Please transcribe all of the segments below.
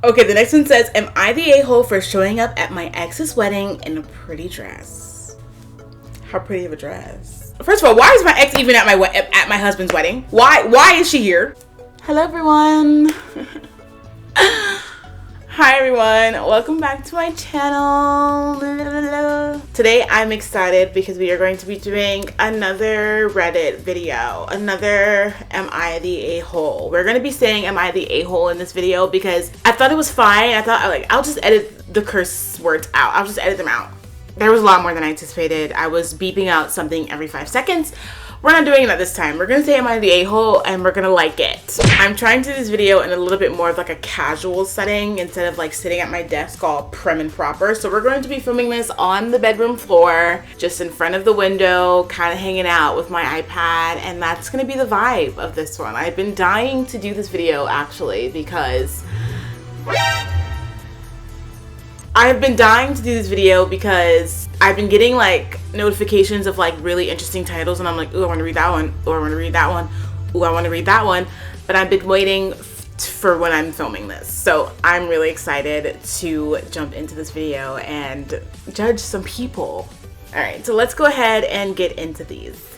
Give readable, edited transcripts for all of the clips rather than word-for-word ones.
Okay, the next one says, am I the a-hole for showing up at my ex's wedding in a pretty dress? How pretty of a dress? First of all, why is my ex even at my husband's wedding? Why is she here? Hello, everyone. Hi, everyone. Welcome back to my channel. Today, I'm excited because we are going to be doing another Reddit video. Another Am I the A-hole? We're going to be saying Am I the A-hole in this video because I thought it was fine. I thought, I'll just edit the curse words out. I'll just edit them out. There was a lot more than I anticipated. I was beeping out something every 5 seconds. We're not doing that this time. We're gonna say am I the a-hole and we're gonna like it. I'm trying to do this video in a little bit more of like a casual setting instead of like sitting at my desk all prim and proper. So we're going to be filming this on the bedroom floor, just in front of the window, kind of hanging out with my iPad, and that's gonna be the vibe of this one. I've been dying to do this video actually because I've been getting like notifications of like really interesting titles and I'm like, ooh, I want to read that one. Ooh, I want to read that one. Ooh, I want to read that one. But I've been waiting for when I'm filming this. So I'm really excited to jump into this video and judge some people. All right, so let's go ahead and get into these.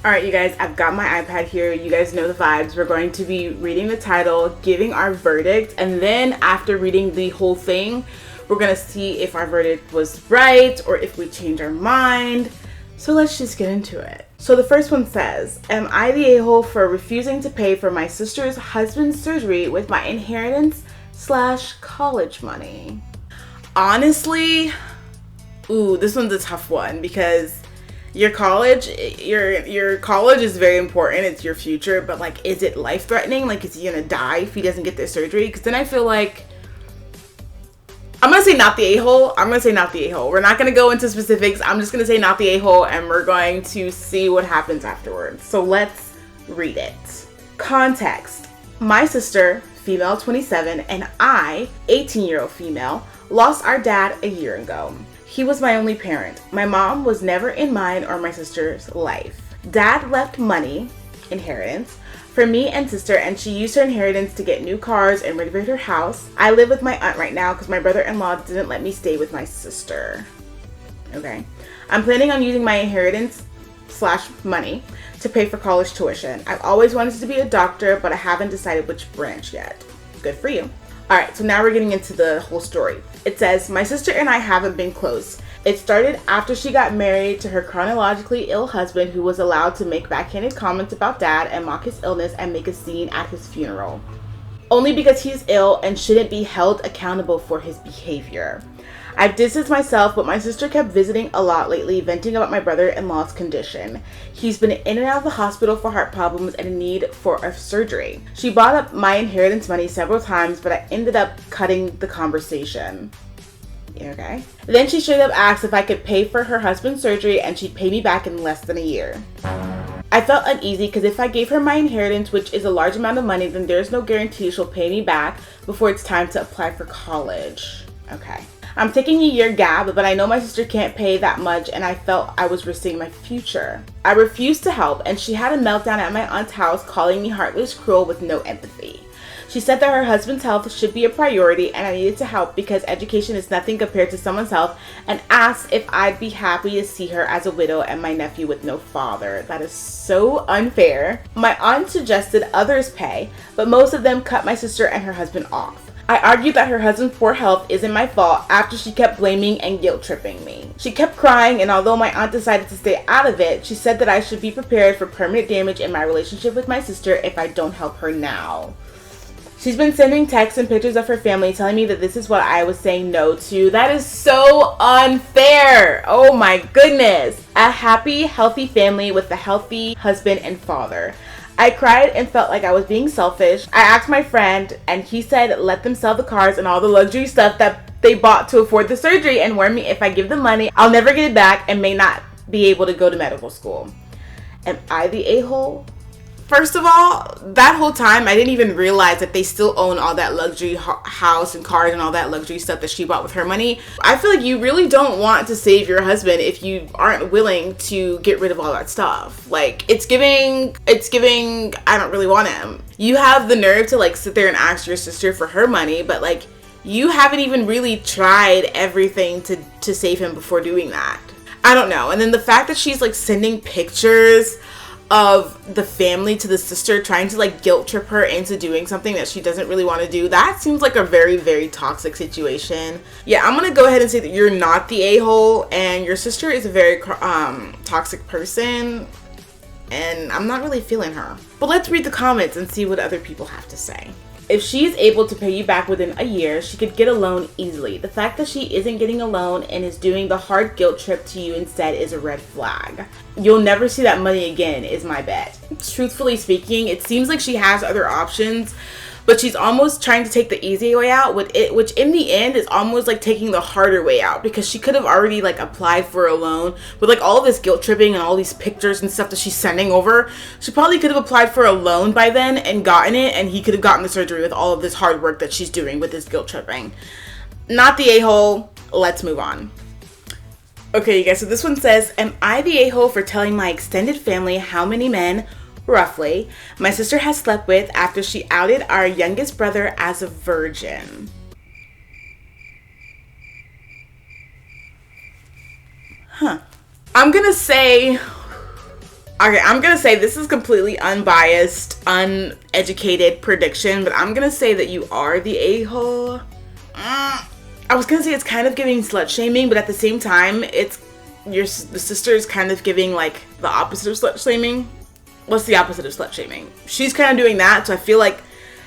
All right, you guys, I've got my iPad here. You guys know the vibes. We're going to be reading the title, giving our verdict, and then after reading the whole thing, we're gonna see if our verdict was right or if we change our mind. So let's just get into it. So the first one says, am I the a-hole for refusing to pay for my sister's husband's surgery with my inheritance / college money? Honestly, ooh, this one's a tough one because your college is very important. It's your future, but like, is it life-threatening? Like, is he gonna die if he doesn't get this surgery? Because then I feel like I'm going to say not the a-hole. We're not going to go into specifics. I'm just going to say not the a-hole and we're going to see what happens afterwards. So let's read it. Context. My sister, female 27, and I, 18-year-old female, lost our dad a year ago. He was my only parent. My mom was never in mine or my sister's life. Dad left money, inheritance, for me and sister, and she used her inheritance to get new cars and renovate her house. I live with my aunt right now because my brother-in-law didn't let me stay with my sister. Okay. I'm planning on using my inheritance / money to pay for college tuition. I've always wanted to be a doctor, but I haven't decided which branch yet. Good for you. All right, so now we're getting into the whole story. It says, my sister and I haven't been close. It started after she got married to her chronologically ill husband, who was allowed to make backhanded comments about dad and mock his illness and make a scene at his funeral. Only because he's ill and shouldn't be held accountable for his behavior. I've distanced myself, but my sister kept visiting a lot lately, venting about my brother-in-law's condition. He's been in and out of the hospital for heart problems and in need for a surgery. She brought up my inheritance money several times, but I ended up cutting the conversation. Okay. Then she straight up asked if I could pay for her husband's surgery and she'd pay me back in less than a year. I felt uneasy because if I gave her my inheritance, which is a large amount of money, then there's no guarantee she'll pay me back before it's time to apply for college. Okay. I'm taking a year gap, but I know my sister can't pay that much and I felt I was risking my future. I refused to help and she had a meltdown at my aunt's house, calling me heartless, cruel, with no empathy. She said that her husband's health should be a priority and I needed to help because education is nothing compared to someone's health, and asked if I'd be happy to see her as a widow and my nephew with no father. That is so unfair. My aunt suggested others pay, but most of them cut my sister and her husband off. I argued that her husband's poor health isn't my fault after she kept blaming and guilt-tripping me. She kept crying, and although my aunt decided to stay out of it, she said that I should be prepared for permanent damage in my relationship with my sister if I don't help her now. She's been sending texts and pictures of her family telling me that this is what I was saying no to. That is so unfair. Oh my goodness. A happy, healthy family with a healthy husband and father. I cried and felt like I was being selfish. I asked my friend and he said let them sell the cars and all the luxury stuff that they bought to afford the surgery and warned me if I give them money, I'll never get it back and may not be able to go to medical school. Am I the a-hole First of all, that whole time, I didn't even realize that they still own all that luxury house and cars and all that luxury stuff that she bought with her money. I feel like you really don't want to save your husband if you aren't willing to get rid of all that stuff. Like, it's giving, I don't really want him. You have the nerve to, like, sit there and ask your sister for her money, but, like, you haven't even really tried everything to save him before doing that. I don't know. And then the fact that she's, like, sending pictures of the family to the sister, trying to like guilt trip her into doing something that she doesn't really want to do, that seems like a very, very toxic situation. Yeah, I'm gonna go ahead and say that you're not the a-hole, and your sister is a very toxic person, and I'm not really feeling her. But let's read the comments and see what other people have to say. If she's able to pay you back within a year, she could get a loan easily. The fact that she isn't getting a loan and is doing the hard guilt trip to you instead is a red flag. You'll never see that money again, is my bet. Truthfully speaking, it seems like she has other options, but she's almost trying to take the easy way out with it, which in the end is almost like taking the harder way out, because she could have already like applied for a loan with like all of this guilt tripping and all these pictures and stuff that she's sending over. She probably could have applied for a loan by then and gotten it, and he could have gotten the surgery with all of this hard work that she's doing with this guilt tripping. Not the a-hole. Let's move on. Okay, you guys, so this one says, am I the a-hole for telling my extended family how many men, roughly, my sister has slept with after she outed our youngest brother as a virgin? I'm gonna say this is completely unbiased, uneducated prediction, but I'm gonna say that you are the a-hole. I was gonna say it's kind of giving slut shaming, but at the same time, the sister is kind of giving like the opposite of slut shaming. What's the opposite of slut shaming? She's kind of doing that, so I feel like,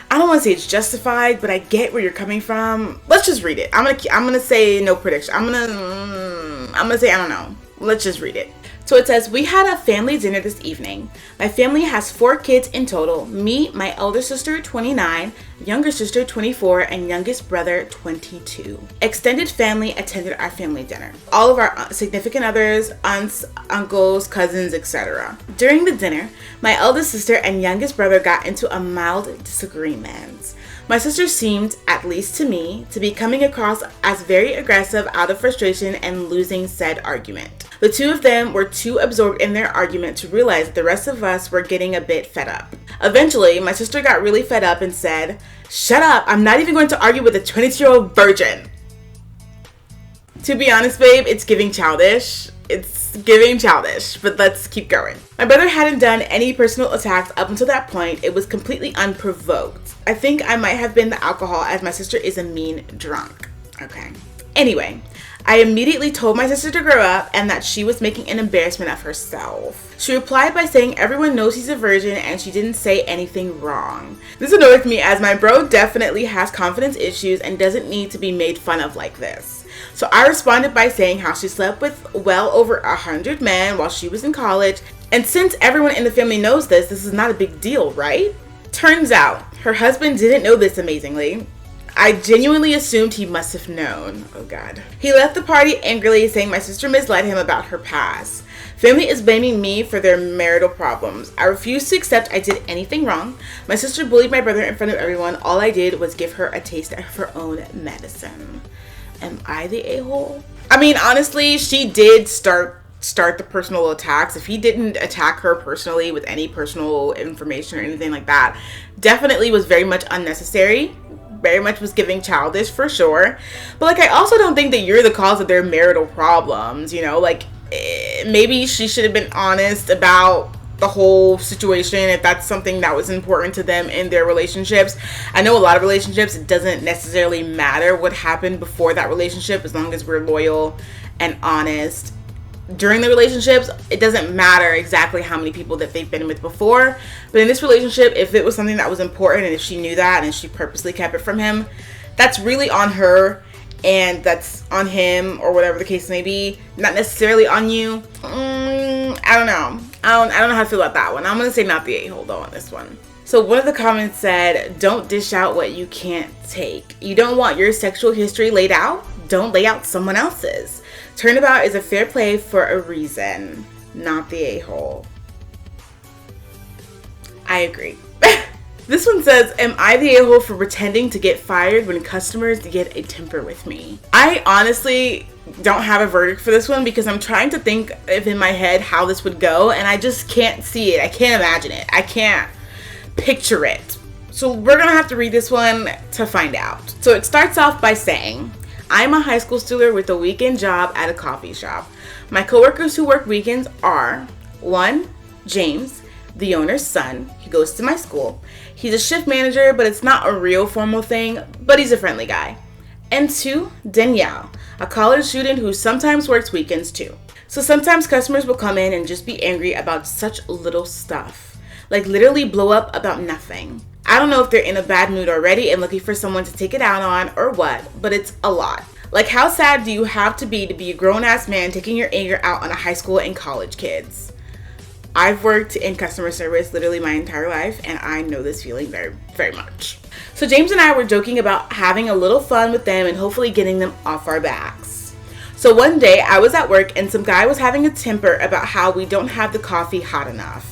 I don't want to say it's justified, but I get where you're coming from. Let's just read it. I'm gonna say no prediction. I'm gonna say I don't know. Let's just read it. So it says, we had a family dinner this evening. My family has 4 kids in total. Me, my elder sister, 29, younger sister, 24, and youngest brother, 22. Extended family attended our family dinner. All of our significant others, aunts, uncles, cousins, etc. During the dinner, my eldest sister and youngest brother got into a mild disagreement. My sister seemed, at least to me, to be coming across as very aggressive out of frustration and losing said argument. The two of them were too absorbed in their argument to realize that the rest of us were getting a bit fed up. Eventually, my sister got really fed up and said, "Shut up, I'm not even going to argue with a 22-year-old virgin." To be honest, babe, it's giving childish. It's giving childish, but let's keep going. My brother hadn't done any personal attacks up until that point. It was completely unprovoked. I think I might have been the alcohol, as my sister is a mean drunk. Okay. Anyway, I immediately told my sister to grow up and that she was making an embarrassment of herself. She replied by saying everyone knows he's a virgin and she didn't say anything wrong. This annoyed me, as my bro definitely has confidence issues and doesn't need to be made fun of like this. So I responded by saying how she slept with well over 100 men while she was in college, and since everyone in the family knows this is not a big deal, right? Turns out her husband didn't know this, amazingly. I genuinely assumed he must have known. Oh God. He left the party angrily, saying my sister misled him about her past. Family is blaming me for their marital problems. I refuse to accept I did anything wrong. My sister bullied my brother in front of everyone. All I did was give her a taste of her own medicine. Am I the a-hole? I mean, honestly, she did start the personal attacks. If he didn't attack her personally with any personal information or anything like that, definitely was very much unnecessary. Very much was giving childish for sure. But like, I also don't think that you're the cause of their marital problems, you know? Like, maybe she should have been honest about the whole situation if that's something that was important to them in their relationships. I know a lot of relationships, it doesn't necessarily matter what happened before that relationship, as long as we're loyal and honest during the relationships. It doesn't matter exactly how many people that they've been with before, but in this relationship, if it was something that was important and if she knew that and she purposely kept it from him, that's really on her and that's on him, or whatever the case may be, not necessarily on you. I don't know. I don't know how to feel about that one. I'm gonna say not the a-hole though on this one. So one of the comments said, don't dish out what you can't take. You don't want your sexual history laid out? Don't lay out someone else's. Turnabout is a fair play for a reason. Not the a-hole. I agree. This one says, am I the a-hole for pretending to get fired when customers get a temper with me? I honestly don't have a verdict for this one because I'm trying to think of in my head how this would go, and I just can't see it. I can't imagine it. I can't picture it. So we're gonna have to read this one to find out. So it starts off by saying, I'm a high school student with a weekend job at a coffee shop. My coworkers who work weekends are 1. James, the owner's son. He goes to my school. He's a shift manager, but it's not a real formal thing, but he's a friendly guy. And 2, Danielle, a college student who sometimes works weekends too. So sometimes customers will come in and just be angry about such little stuff. Like literally blow up about nothing. I don't know if they're in a bad mood already and looking for someone to take it out on or what, but it's a lot. Like how sad do you have to be a grown-ass man taking your anger out on a high school and college kids? I've worked in customer service literally my entire life, and I know this feeling very, very much. So James and I were joking about having a little fun with them and hopefully getting them off our backs. So one day I was at work and some guy was having a temper about how we don't have the coffee hot enough,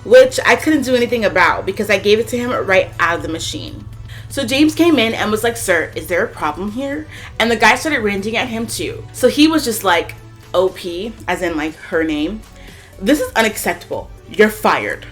which I couldn't do anything about because I gave it to him right out of the machine. So James came in and was like, sir, is there a problem here? And the guy started ranting at him too. So he was just like, OP, as in like her name. This is unacceptable. You're fired.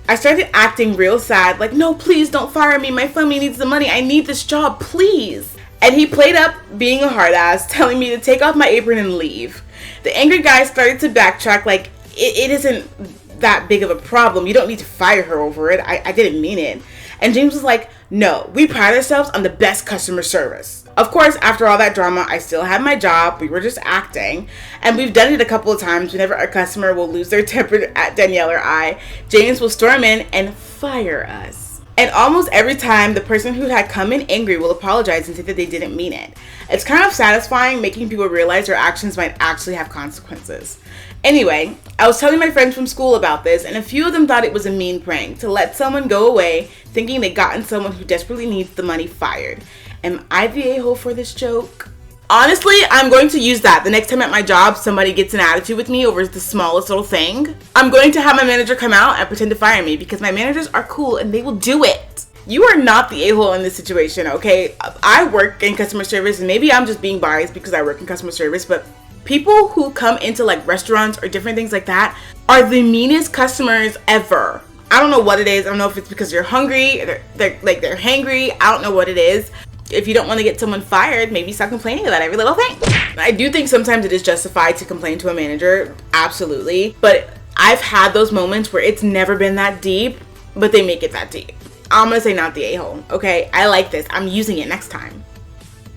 I started acting real sad, like, no, please don't fire me. My family needs the money. I need this job, please. And he played up being a hard ass, telling me to take off my apron and leave. The angry guy started to backtrack like, it isn't that big of a problem. You don't need to fire her over it. I didn't mean it. And James was like, no, we pride ourselves on the best customer service. Of course, after all that drama, I still had my job. We were just acting. And we've done it a couple of times. Whenever a customer will lose their temper at Danielle or I, James will storm in and fire us. And almost every time, the person who had come in angry will apologize and say that they didn't mean it. It's kind of satisfying making people realize their actions might actually have consequences. Anyway, I was telling my friends from school about this, and a few of them thought it was a mean prank to let someone go away thinking they'd gotten someone who desperately needs the money fired. Am I the a-hole for this joke? Honestly, I'm going to use that the next time at my job somebody gets an attitude with me over the smallest little thing. I'm going to have my manager come out and pretend to fire me because my managers are cool and they will do it. You are not the a-hole in this situation, okay? I work in customer service, and maybe I'm just being biased because I work in customer service, but people who come into like restaurants or different things like that are the meanest customers ever. I don't know what it is. I don't know if it's because you're hungry, they're hangry. I don't know what it is. If you don't want to get someone fired, maybe stop complaining about every little thing. I do think sometimes it is justified to complain to a manager, absolutely. But I've had those moments where it's never been that deep, but they make it that deep. I'm gonna say not the a-hole, okay? I like this. I'm using it next time.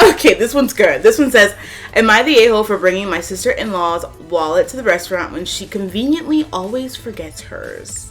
Okay, this one's good. This one says, am I the a-hole for bringing my sister-in-law's wallet to the restaurant when she conveniently always forgets hers?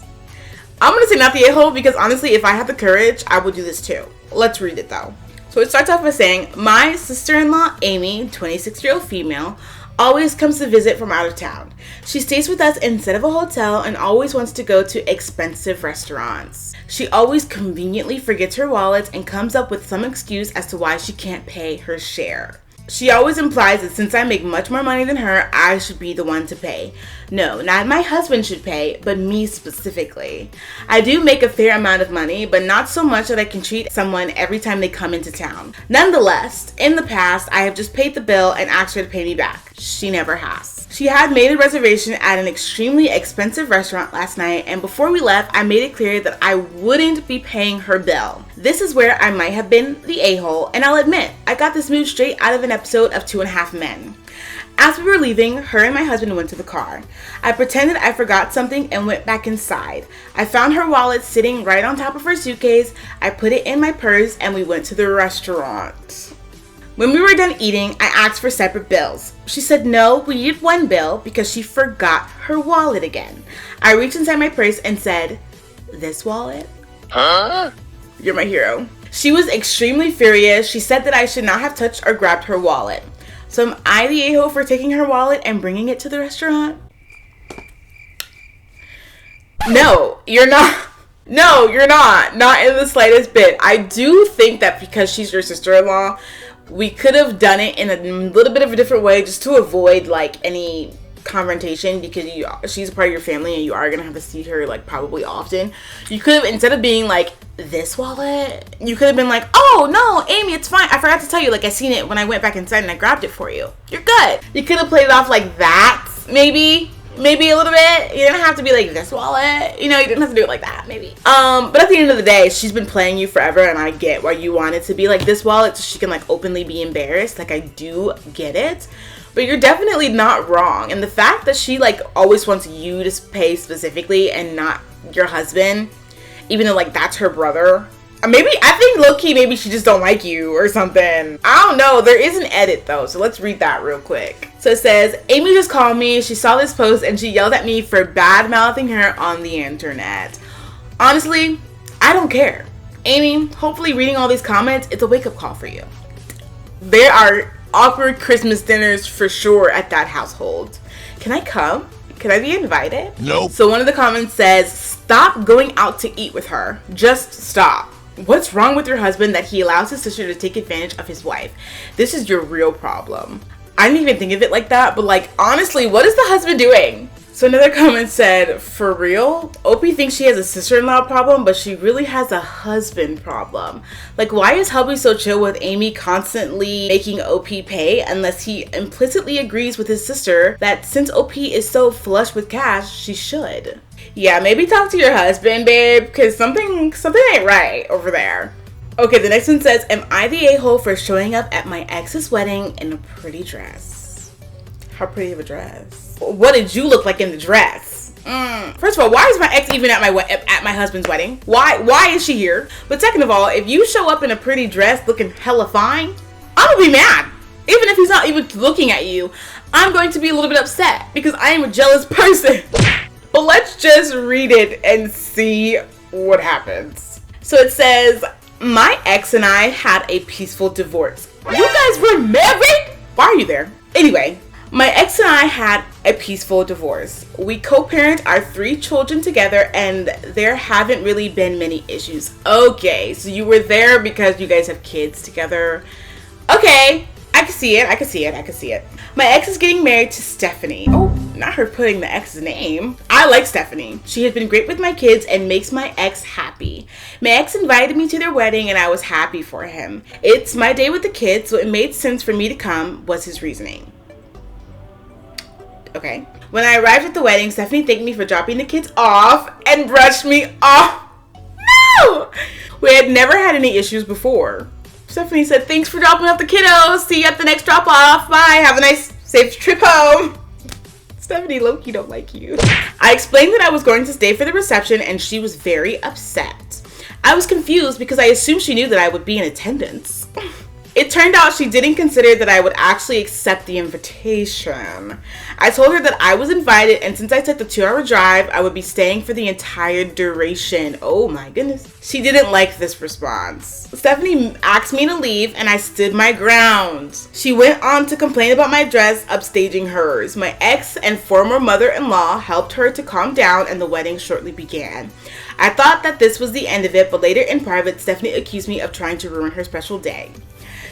I'm gonna say not the a-hole because honestly, if I had the courage, I would do this too. Let's read it though. So it starts off by saying, my sister-in-law, Amy, 26-year-old female, always comes to visit from out of town. She stays with us instead of a hotel and always wants to go to expensive restaurants. She always conveniently forgets her wallet and comes up with some excuse as to why she can't pay her share. She always implies that since I make much more money than her, I should be the one to pay. No, not my husband should pay, but me specifically. I do make a fair amount of money, but not so much that I can treat someone every time they come into town. Nonetheless, in the past, I have just paid the bill and asked her to pay me back. She never has. She had made a reservation at an extremely expensive restaurant last night, and before we left, I made it clear that I wouldn't be paying her bill. This is where I might have been the a-hole, and I'll admit, I got this move straight out of an episode of 2.5 Men. As we were leaving, her and my husband went to the car. I pretended I forgot something and went back inside. I found her wallet sitting right on top of her suitcase. I put it in my purse and we went to the restaurant. When we were done eating, I asked for separate bills. She said no, we needed one bill because she forgot her wallet again. I reached inside my purse and said, "This wallet?" Huh? You're my hero. She was extremely furious. She said that I should not have touched or grabbed her wallet. So am I the a-hole for taking her wallet and bringing it to the restaurant? No, you're not. No, you're not. Not in the slightest bit. I do think that because she's your sister-in-law, we could have done it in a little bit of a different way just to avoid like any confrontation because she's a part of your family and you are gonna have to see her like probably often. You could have, instead of being like, this wallet, you could have been like, oh no, Amy, it's fine, I forgot to tell you, like I seen it when I went back inside and I grabbed it for you, you're good. You could have played it off like that, maybe a little bit. You didn't have to be like, this wallet, you didn't have to do it like that, maybe. But at the end of the day, she's been playing you forever, and I get why you want it to be like this wallet so she can like openly be embarrassed. Like, I do get it, but you're definitely not wrong. And the fact that she like always wants you to pay specifically and not your husband, even though like that's her brother. Maybe, I think low-key, maybe she just don't like you or something. I don't know. There is an edit though, so let's read that real quick. So it says, Amy just called me. She saw this post and she yelled at me for bad-mouthing her on the internet. Honestly, I don't care. Amy, hopefully reading all these comments, it's a wake-up call for you. There are awkward Christmas dinners for sure at that household. Can I come? Can I be invited? Nope. So one of the comments says, stop going out to eat with her. Just stop. What's wrong with your husband that he allows his sister to take advantage of his wife? This is your real problem. I didn't even think of it like that, but like, honestly, what is the husband doing? So another comment said, for real? Opie thinks she has a sister-in-law problem, but she really has a husband problem. Like, why is hubby so chill with Amy constantly making OP pay unless he implicitly agrees with his sister that since OP is so flush with cash, she should? Yeah, maybe talk to your husband, babe, because something ain't right over there. Okay, the next one says, am I the a-hole for showing up at my ex's wedding in a pretty dress? How pretty of a dress? What did you look like in the dress? First of all, why is my ex even at my husband's wedding? Why is she here? But second of all, if you show up in a pretty dress looking hella fine, I'm gonna be mad. Even if he's not even looking at you, I'm going to be a little bit upset because I am a jealous person. But let's just read it and see what happens. So it says, my ex and I had a peaceful divorce. You guys were married? Why are you there? Anyway, my ex and I had a peaceful divorce. We co-parent our 3 children together and there haven't really been many issues. Okay, so you were there because you guys have kids together. Okay, I can see it. My ex is getting married to Stephanie. Oh, not her putting the ex's name. I like Stephanie. She has been great with my kids and makes my ex happy. My ex invited me to their wedding and I was happy for him. It's my day with the kids, so it made sense for me to come, was his reasoning. Okay. When I arrived at the wedding, Stephanie thanked me for dropping the kids off and brushed me off. No! We had never had any issues before. Stephanie said, thanks for dropping off the kiddos. See you at the next drop off. Bye. Have a nice, safe trip home. Stephanie, low-key don't like you. I explained that I was going to stay for the reception and she was very upset. I was confused because I assumed she knew that I would be in attendance. It turned out she didn't consider that I would actually accept the invitation. I told her that I was invited and since I took the 2-hour drive, I would be staying for the entire duration. Oh my goodness. She didn't like this response. Stephanie asked me to leave and I stood my ground. She went on to complain about my dress upstaging hers. My ex and former mother-in-law helped her to calm down and the wedding shortly began. I thought that this was the end of it, but later in private, Stephanie accused me of trying to ruin her special day.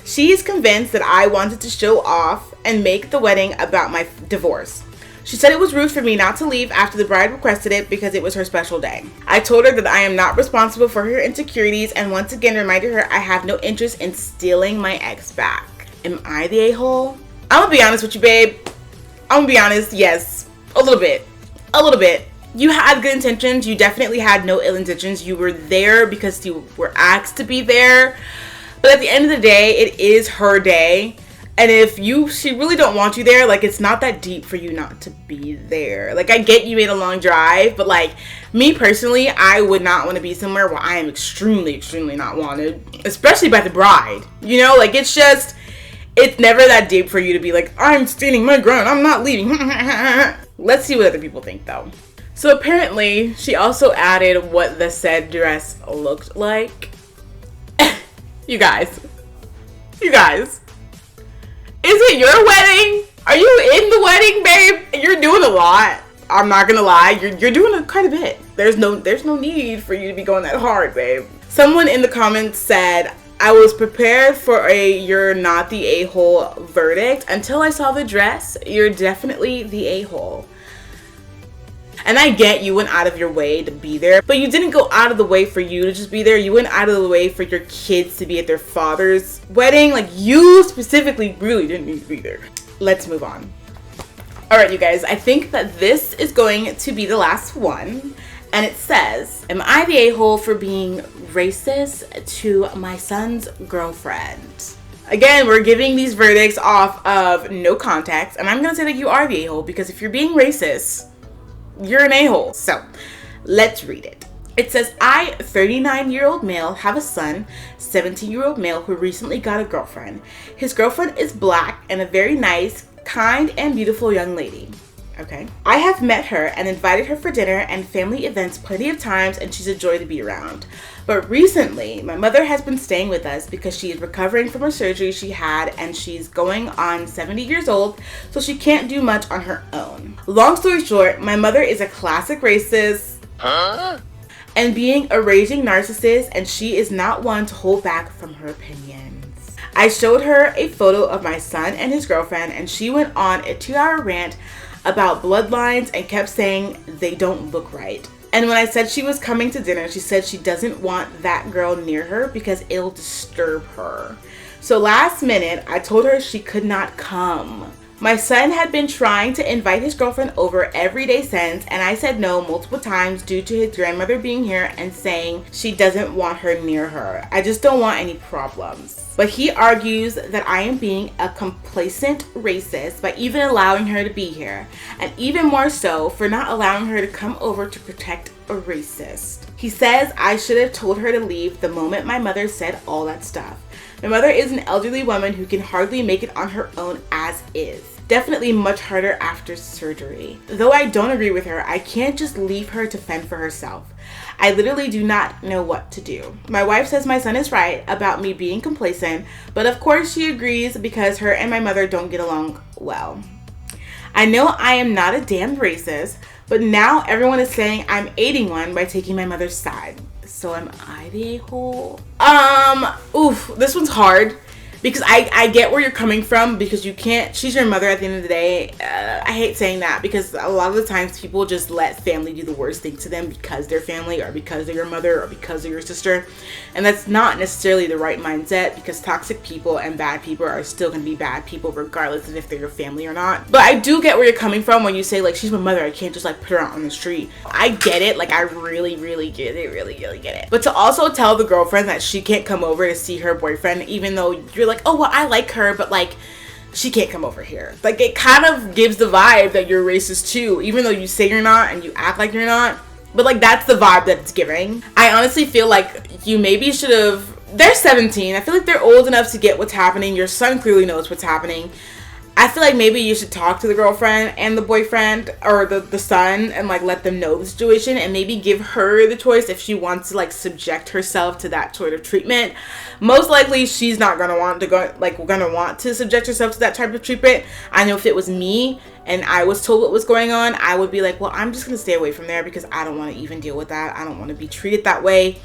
She is convinced that I wanted to show off and make the wedding about my divorce. She said it was rude for me not to leave after the bride requested it because it was her special day. I told her that I am not responsible for her insecurities and once again reminded her I have no interest in stealing my ex back. Am I the a-hole? I'm gonna be honest with you, babe. I'm gonna be honest, yes. A little bit. You had good intentions. You definitely had no ill intentions. You were there because you were asked to be there. But at the end of the day, it is her day. And if she really don't want you there, like, it's not that deep for you not to be there. Like, I get you made a long drive, but like, me personally, I would not want to be somewhere where I am extremely, extremely not wanted, especially by the bride. You know, like, it's never that deep for you to be like, I'm standing my ground, I'm not leaving. Let's see what other people think though. So apparently, she also added what the said dress looked like. You guys, is it your wedding? Are you in the wedding, babe? You're doing a lot. I'm not gonna lie, you're doing quite a bit. There's no need for you to be going that hard, babe. Someone in the comments said, I was prepared for a "you're not the a-hole" verdict until I saw the dress. You're definitely the a-hole. And I get you went out of your way to be there, but you didn't go out of the way for you to just be there. You went out of the way for your kids to be at their father's wedding. Like, you specifically really didn't need to be there. Let's move on. All right, you guys, I think that this is going to be the last one. And it says, am I the a-hole for being racist to my son's girlfriend? Again, we're giving these verdicts off of no context. And I'm going to say that you are the a-hole, because if you're being racist, you're an a-hole. So let's read it. It says, I, 39-year-old male, have a son, 17-year-old male, who recently got a girlfriend. His girlfriend is black and a very nice, kind, and beautiful young lady. Okay. I have met her and invited her for dinner and family events plenty of times, and she's a joy to be around. But recently, my mother has been staying with us because she is recovering from a surgery she had, and she's going on 70 years old, so she can't do much on her own. Long story short, my mother is a classic racist and being a raging narcissist, and she is not one to hold back from her opinions. I showed her a photo of my son and his girlfriend, and she went on a 2-hour rant about bloodlines and kept saying they don't look right. And when I said she was coming to dinner, she said she doesn't want that girl near her because it'll disturb her. So last minute, I told her she could not come. My son had been trying to invite his girlfriend over every day since, and I said no multiple times due to his grandmother being here and saying she doesn't want her near her. I just don't want any problems. But he argues that I am being a complacent racist by even allowing her to be here, and even more so for not allowing her to come over to protect a racist. He says I should have told her to leave the moment my mother said all that stuff. My mother is an elderly woman who can hardly make it on her own as is. Definitely much harder after surgery. Though I don't agree with her, I can't just leave her to fend for herself. I literally do not know what to do. My wife says my son is right about me being complacent, but of course she agrees because her and my mother don't get along well. I know I am not a damned racist, but now everyone is saying I'm aiding one by taking my mother's side. So am I the a-hole? This one's hard. Because I get where you're coming from, because you can't, she's your mother at the end of the day. I hate saying that, because a lot of the times people just let family do the worst thing to them because they're family, or because they're your mother, or because they're your sister. And that's not necessarily the right mindset, because toxic people and bad people are still going to be bad people regardless of if they're your family or not. But I do get where you're coming from when you say, like, she's my mother, I can't just like put her out on the street. I get it. Like, I really get it. Really get it. But to also tell the girlfriend that she can't come over to see her boyfriend, even though you're like, oh, well, I like her, but like, she can't come over here. Like, it kind of gives the vibe that you're racist too, even though you say you're not and you act like you're not. But like, that's the vibe that it's giving. I honestly feel like you maybe should have, they're 17. I feel like they're old enough to get what's happening. Your son clearly knows what's happening. I feel like maybe you should talk to the girlfriend and the boyfriend, or the son, and like let them know the situation, and maybe give her the choice if she wants to like subject herself to that sort of treatment. Most likely she's not gonna want to subject herself to that type of treatment. I know if it was me and I was told what was going on, I would be like, well, I'm just gonna stay away from there because I don't want to even deal with that. I don't want to be treated that way.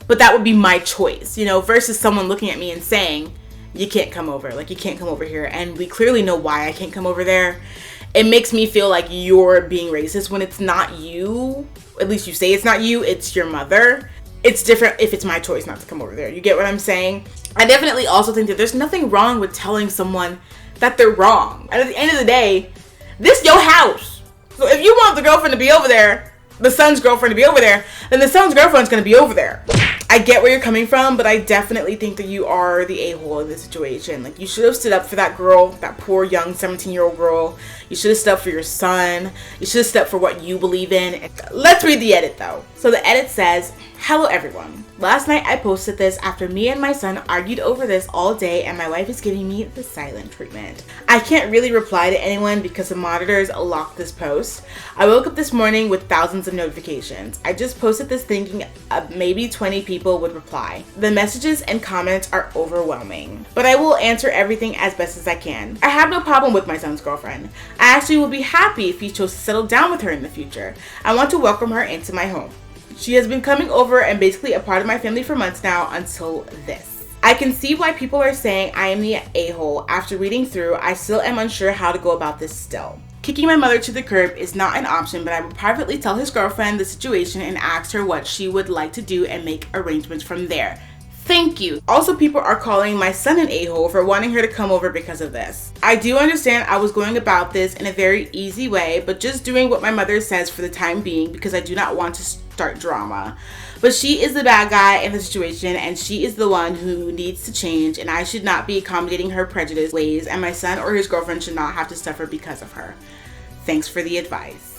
But that would be my choice, you know, versus someone looking at me and saying, you can't come over, like, you can't come over here, and we clearly know why I can't come over there. It makes me feel like you're being racist when it's not you. At least you say it's not you, it's your mother. It's different if it's my choice not to come over there. You get what I'm saying? I definitely also think that there's nothing wrong with telling someone that they're wrong. And at the end of the day, this your house. So if you want the girlfriend to be over there, the son's girlfriend to be over there, then the son's girlfriend's gonna be over there. I get where you're coming from, but I definitely think that you are the a-hole in this situation. Like, you should have stood up for that girl, that poor young 17-year-old girl. You should have stood up for your son. You should have stood up for what you believe in. Let's read the edit though. So the edit says, hello everyone. Last night I posted this after me and my son argued over this all day, and my wife is giving me the silent treatment. I can't really reply to anyone because the monitors locked this post. I woke up this morning with thousands of notifications. I just posted this thinking maybe 20 people would reply. The messages and comments are overwhelming, but I will answer everything as best as I can. I have no problem with my son's girlfriend. I actually will be happy if he chose to settle down with her in the future. I want to welcome her into my home. She has been coming over and basically a part of my family for months now until this. I can see why people are saying I am the a-hole. After reading through, I still am unsure how to go about this still. Kicking my mother to the curb is not an option, but I will privately tell his girlfriend the situation and ask her what she would like to do and make arrangements from there. Thank you. Also, people are calling my son an a-hole for wanting her to come over because of this. I do understand I was going about this in a very easy way, but just doing what my mother says for the time being because I do not want to start drama. But she is the bad guy in the situation, and she is the one who needs to change, and I should not be accommodating her prejudice ways, and my son or his girlfriend should not have to suffer because of her. Thanks for the advice.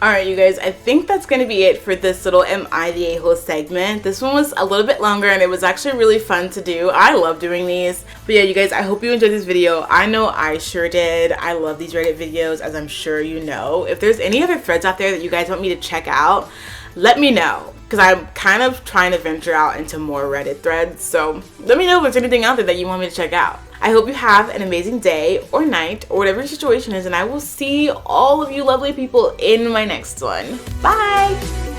Alright, you guys, I think that's going to be it for this little Am I the A-hole segment. This one was a little bit longer and it was actually really fun to do. I love doing these. But yeah, you guys, I hope you enjoyed this video. I know I sure did. I love these Reddit videos, as I'm sure you know. If there's any other threads out there that you guys want me to check out, let me know. Because I'm kind of trying to venture out into more Reddit threads. So let me know if there's anything out there that you want me to check out. I hope you have an amazing day or night or whatever your situation is, and I will see all of you lovely people in my next one. Bye!